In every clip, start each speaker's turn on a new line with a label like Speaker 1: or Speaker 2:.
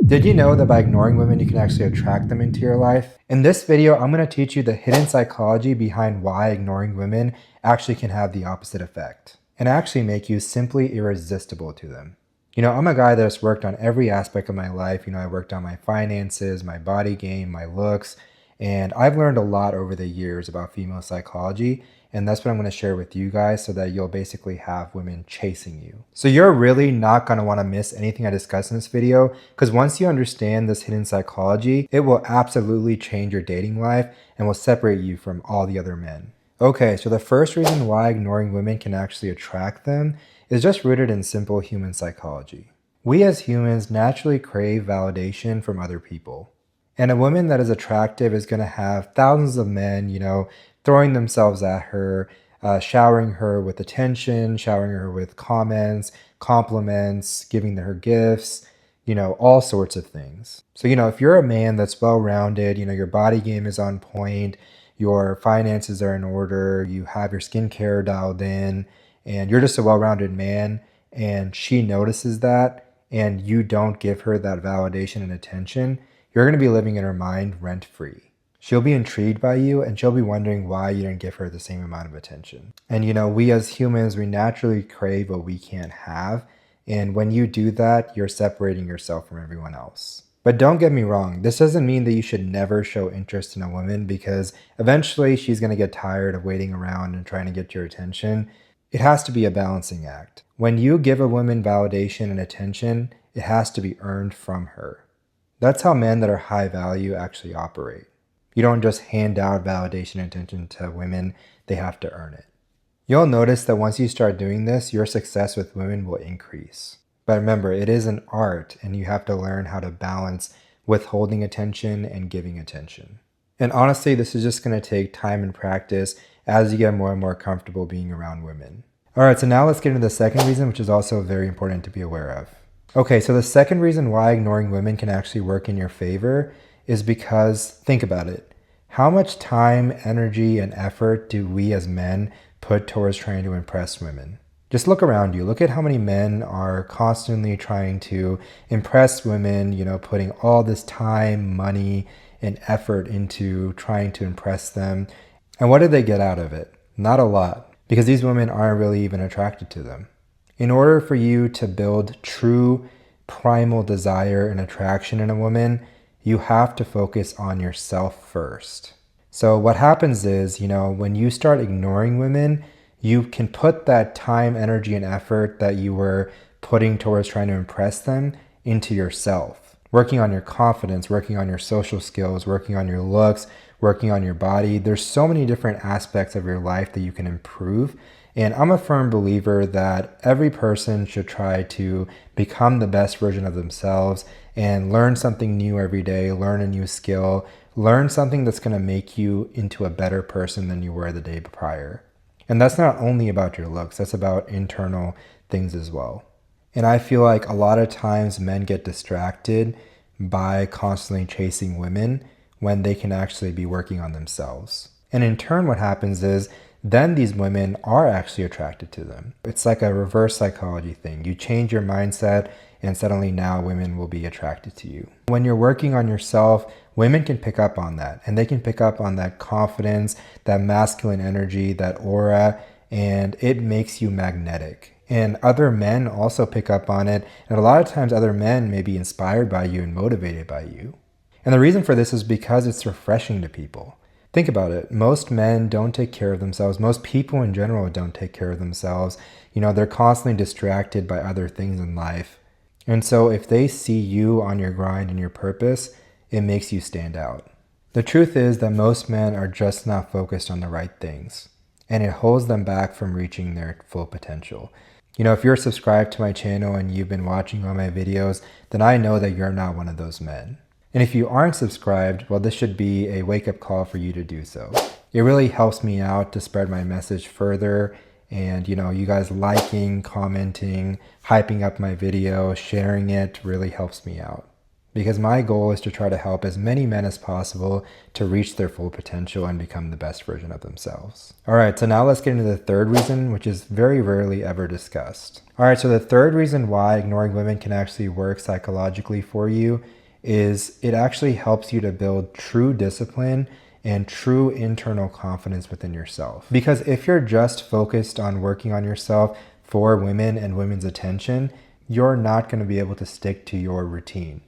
Speaker 1: Did you know that by ignoring women, you can actually attract them into your life? In this video, I'm going to teach you the hidden psychology behind why ignoring women actually can have the opposite effect and actually make you simply irresistible to them. I'm a guy that's worked on every aspect of my life. I worked on my finances, my body game, my looks, and I've learned a lot over the years about female psychology. And that's what I'm going to share with you guys so that you'll basically have women chasing you. So you're really not going to want to miss anything I discuss in this video, because once you understand this hidden psychology, it will absolutely change your dating life and will separate you from all the other men. Okay, so the first reason why ignoring women can actually attract them is just rooted in simple human psychology. We as humans naturally crave validation from other people. And a woman that is attractive is going to have thousands of men, throwing themselves at her, showering her with attention, showering her with comments, compliments, giving her gifts, all sorts of things. So, if you're a man that's well-rounded, your body game is on point, your finances are in order, you have your skincare dialed in, and you're just a well-rounded man, and she notices that, and you don't give her that validation and attention, you're going to be living in her mind rent-free. She'll be intrigued by you, and she'll be wondering why you didn't give her the same amount of attention. And we as humans, we naturally crave what we can't have. And when you do that, you're separating yourself from everyone else. But don't get me wrong, this doesn't mean that you should never show interest in a woman, because eventually she's going to get tired of waiting around and trying to get your attention. It has to be a balancing act. When you give a woman validation and attention, it has to be earned from her. That's how men that are high value actually operate. You don't just hand out validation and attention to women, they have to earn it. You'll notice that once you start doing this, your success with women will increase. But remember, it is an art, and you have to learn how to balance withholding attention and giving attention. And honestly, this is just going to take time and practice as you get more and more comfortable being around women. Alright, so now let's get into the second reason, which is also very important to be aware of. Okay, so the second reason why ignoring women can actually work in your favor is because, think about it, how much time, energy, and effort do we as men put towards trying to impress women? Just look around you. Look at how many men are constantly trying to impress women, putting all this time, money, and effort into trying to impress them. And what do they get out of it? Not a lot, because these women aren't really even attracted to them. In order for you to build true primal desire and attraction in a woman, you have to focus on yourself first. So what happens is, when you start ignoring women, you can put that time, energy, and effort that you were putting towards trying to impress them into yourself. Working on your confidence, working on your social skills, working on your looks, working on your body. There's so many different aspects of your life that you can improve. And I'm a firm believer that every person should try to become the best version of themselves and learn something new every day, learn a new skill, learn something that's going to make you into a better person than you were the day prior. And that's not only about your looks, that's about internal things as well. And I feel like a lot of times men get distracted by constantly chasing women when they can actually be working on themselves. And in turn, what happens is then these women are actually attracted to them. It's like a reverse psychology thing. You change your mindset and suddenly now women will be attracted to you. When you're working on yourself, women can pick up on that, and they can pick up on that confidence, that masculine energy, that aura, and it makes you magnetic. And other men also pick up on it, and a lot of times other men may be inspired by you and motivated by you. And the reason for this is because it's refreshing to people. Think about it. Most men don't take care of themselves. Most people in general don't take care of themselves. They're constantly distracted by other things in life. And so if they see you on your grind and your purpose, it makes you stand out. The truth is that most men are just not focused on the right things, and it holds them back from reaching their full potential. If you're subscribed to my channel and you've been watching all my videos, then I know that you're not one of those men. And if you aren't subscribed, well, this should be a wake-up call for you to do so. It really helps me out to spread my message further. And you guys liking, commenting, hyping up my video, sharing it really helps me out. because my goal is to try to help as many men as possible to reach their full potential and become the best version of themselves. All right, so now let's get into the third reason, which is very rarely ever discussed. All right, so the third reason why ignoring women can actually work psychologically for you is it actually helps you to build true discipline and true internal confidence within yourself. Because if you're just focused on working on yourself for women and women's attention, you're not going to be able to stick to your routine.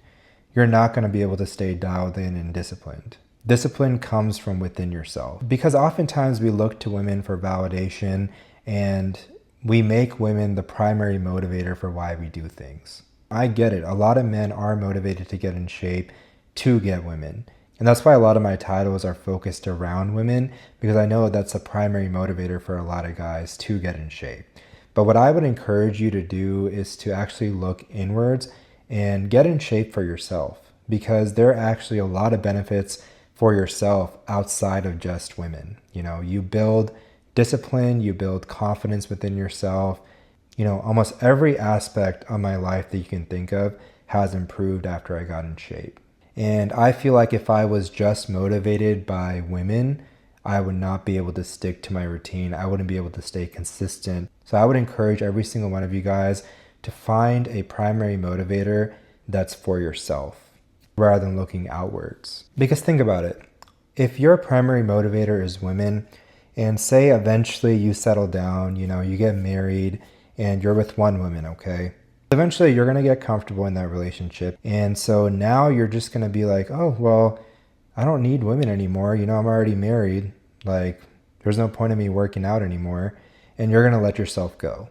Speaker 1: You're not going to be able to stay dialed in and disciplined. Discipline comes from within yourself. Because oftentimes we look to women for validation and we make women the primary motivator for why we do things. I get it. A lot of men are motivated to get in shape to get women. And that's why a lot of my titles are focused around women, because I know that's a primary motivator for a lot of guys to get in shape. But what I would encourage you to do is to actually look inwards and get in shape for yourself, because there are actually a lot of benefits for yourself outside of just women. You know, you build discipline, you build confidence within yourself. You know, almost every aspect of my life that you can think of has improved after I got in shape. And I feel like if I was just motivated by women, I would not be able to stick to my routine. I wouldn't be able to stay consistent. So I would encourage every single one of you guys to find a primary motivator that's for yourself rather than looking outwards. Because think about it. If your primary motivator is women, and say eventually you settle down, you know, you get married and you're with one woman, okay? Eventually you're going to get comfortable in that relationship. And so now you're just going to be like, oh, well, I don't need women anymore. You know, I'm already married. Like, there's no point in me working out anymore. And you're going to let yourself go.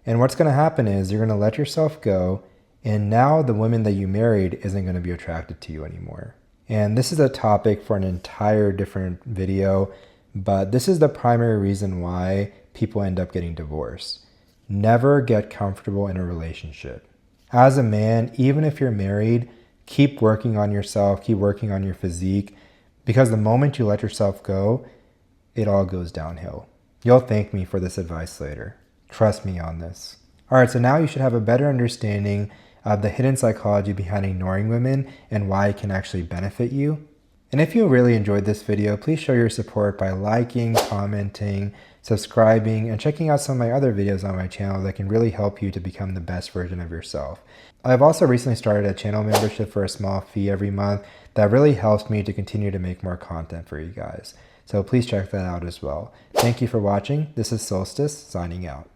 Speaker 1: And what's going to happen is you're going to let yourself go. And now the woman that you married isn't going to be attracted to you anymore. And this is a topic for an entire different video. But this is the primary reason why people end up getting divorced. Never get comfortable in a relationship. As a man, even if you're married, keep working on yourself, keep working on your physique, because the moment you let yourself go, it all goes downhill. You'll thank me for this advice later. Trust me on this. All right, so now you should have a better understanding of the hidden psychology behind ignoring women and why it can actually benefit you. And if you really enjoyed this video, please show your support by liking, commenting, subscribing, and checking out some of my other videos on my channel that can really help you to become the best version of yourself. I've also recently started a channel membership for a small fee every month that really helps me to continue to make more content for you guys. So please check that out as well. Thank you for watching. This is Solstice, signing out.